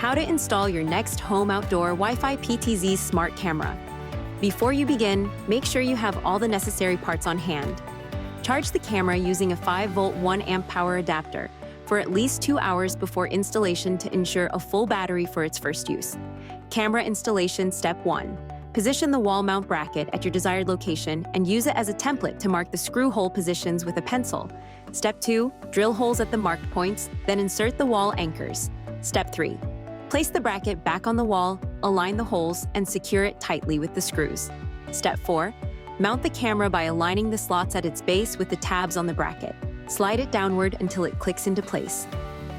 How to install your Nexxt Home Outdoor Wi-Fi PTZ smart camera. Before you begin, make sure you have all the necessary parts on hand. Charge the camera using a 5-volt 1-amp power adapter for at least 2 hours before installation to ensure a full battery for its first use. Camera installation step 1. Position the wall mount bracket at your desired location and use it as a template to mark the screw hole positions with a pencil. Step 2. Drill holes at the marked points, then insert the wall anchors. Step 3. Place the bracket back on the wall, align the holes, and secure it tightly with the screws. Step 4. Mount the camera by aligning the slots at its base with the tabs on the bracket. Slide it downward until it clicks into place.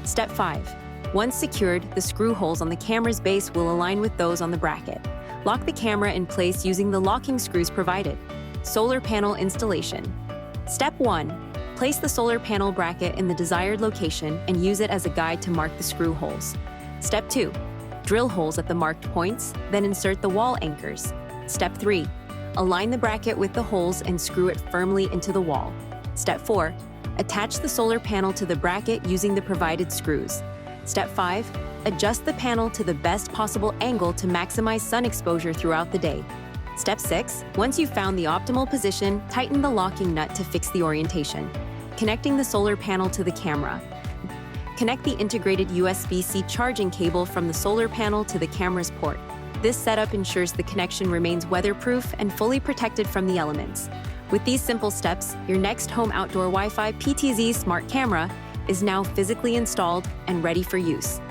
Step 5. Once secured, the screw holes on the camera's base will align with those on the bracket. Lock the camera in place using the locking screws provided. Solar panel installation. Step 1. Place the solar panel bracket in the desired location and use it as a guide to mark the screw holes. Step 2. Drill holes at the marked points, then insert the wall anchors. Step 3. Align the bracket with the holes and screw it firmly into the wall. Step 4. Attach the solar panel to the bracket using the provided screws. Step 5. Adjust the panel to the best possible angle to maximize sun exposure throughout the day. Step 6. Once you've found the optimal position, tighten the locking nut to fix the orientation. Connecting the solar panel to the camera. Connect the integrated USB-C charging cable from the solar panel to the camera's port. This setup ensures the connection remains weatherproof and fully protected from the elements. With these simple steps, your Nexxt Home Outdoor Wi-Fi PTZ smart camera is now physically installed and ready for use.